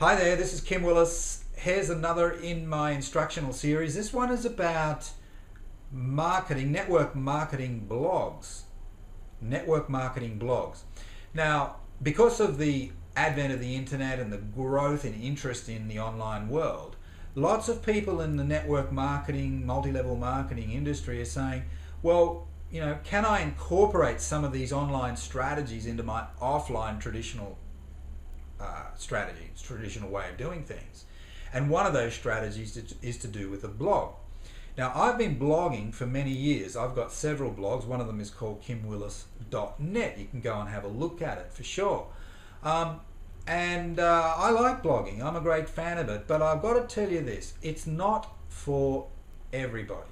Hi there, this is Kim Willis. Here's another in my instructional series. This one is about marketing, network marketing blogs. Network marketing blogs. Now, because of the advent of the internet and the growth in interest in the online world, lots of people in the network marketing, multi-level marketing industry are saying, well, can I incorporate some of these online strategies into my offline traditional strategies, traditional way of doing things? And one of those strategies is to do with a blog. Now, I've been blogging for many years. I've got several blogs. One of them is called kimwillis.net. You can go and have a look at it for sure. I like blogging. I'm a great fan of it, but I've got to tell you this, it's not for everybody.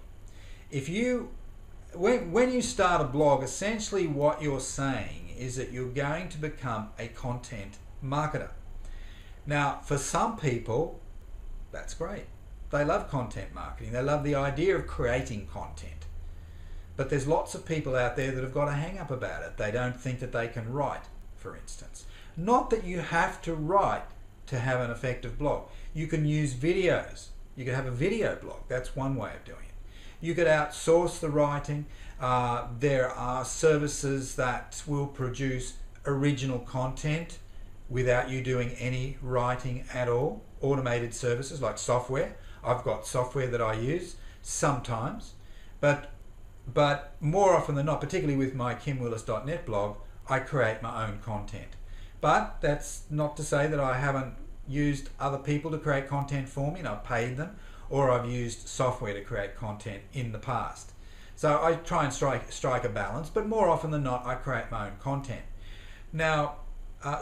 When you start a blog, essentially what you're saying is that you're going to become a content marketer. Now, for some people, that's great. They love content marketing. They love the idea of creating content. But there's lots of people out there that have got a hang up about it. They don't think that they can write, for instance. Not that you have to write to have an effective blog. You can use videos. You could have a video blog. That's one way of doing it. You could outsource the writing. There are services that will produce original content without you doing any writing at all. Automated services like software. I've got software that I use sometimes, but more often than not, particularly with my kimwillis.net blog, I create my own content. But that's not to say that I haven't used other people to create content for me and I've paid them, or I've used software to create content in the past. So I try and strike a balance, but more often than not, I create my own content. Now,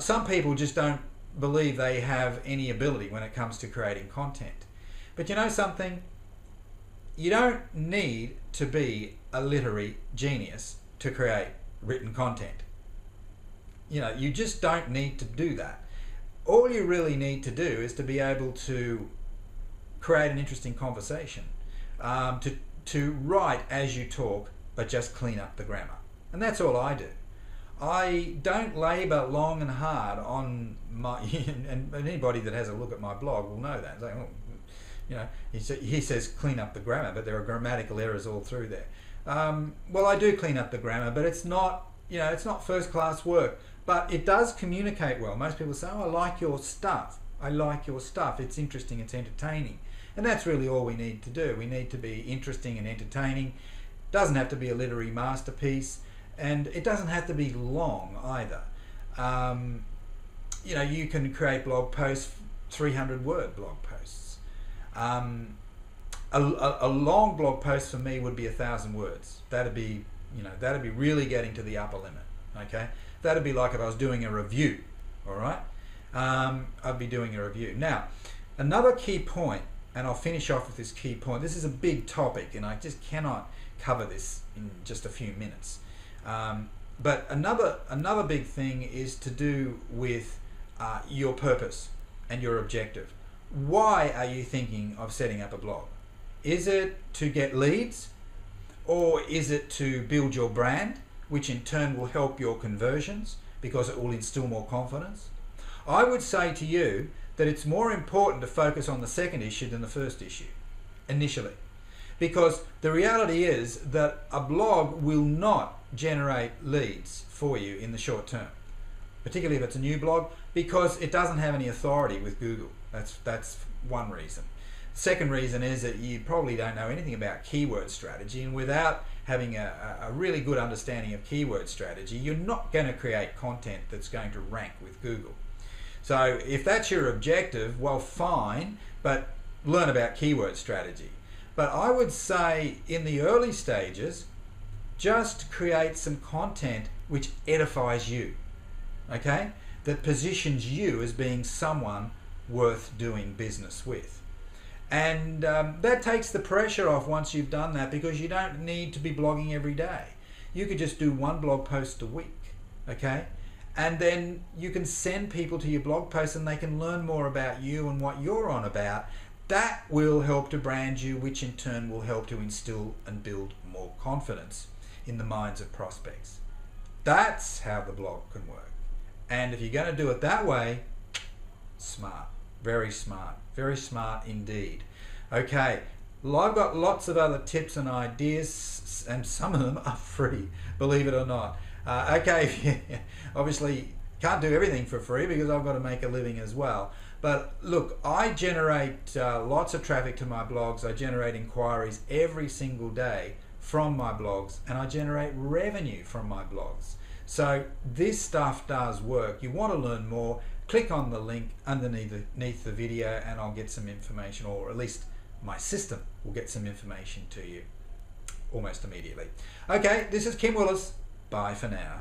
some people just don't believe they have any ability when it comes to creating content. But you know something? You don't need to be a literary genius to create written content. You just don't need to do that. All you really need to do is to be able to create an interesting conversation, to write as you talk, but just clean up the grammar. And that's all I do. I don't labor long and hard on my, and anybody that has a look at my blog will know that. It's like, he says clean up the grammar, but there are grammatical errors all through there. Well, I do clean up the grammar, but it's not first class work, but it does communicate well. Most people say, oh, I like your stuff. I like your stuff. It's interesting, it's entertaining. And that's really all we need to do. We need to be interesting and entertaining. It doesn't have to be a literary masterpiece, and it doesn't have to be long either. You can create blog posts, 300-word blog posts. A long blog post for me would be 1,000 words. That'd be really getting to the upper limit. Okay, that'd be like if I was doing a review. All right, I'd be doing a review. Now, another key point, and I'll finish off with this key point. This is a big topic, and I just cannot cover this in just a few minutes. But another big thing is to do with your purpose and your objective. Why are you thinking of setting up a blog? Is it to get leads, or is it to build your brand, which in turn will help your conversions because it will instill more confidence? I would say to you that it's more important to focus on the second issue than the first issue initially, because the reality is that a blog will not generate leads for you in the short term, particularly if it's a new blog, because it doesn't have any authority with Google. That's one reason. Second reason is that you probably don't know anything about keyword strategy, and without having a really good understanding of keyword strategy, you're not going to create content that's going to rank with Google. So if that's your objective, well, fine, but learn about keyword strategy. But I would say in the early stages, just create some content which edifies you, okay? That positions you as being someone worth doing business with. And that takes the pressure off once you've done that, because you don't need to be blogging every day. You could just do one blog post a week, okay? And then you can send people to your blog posts and they can learn more about you and what you're on about. That will help to brand you, which in turn will help to instill and build more confidence in the minds of prospects. That's how the blog can work. And if you're going to do it that way, smart. Very smart indeed. Okay, well, I've got lots of other tips and ideas, and some of them are free, believe it or not. Okay, obviously can't do everything for free because I've got to make a living as well. But look, I generate lots of traffic to my blogs. I generate inquiries every single day from my blogs, and I generate revenue from my blogs. So this stuff does work. You want to learn more, click on the link underneath the video and I'll get some information, or at least my system will get some information to you almost immediately. Okay, this is Kim Willis. Bye for now.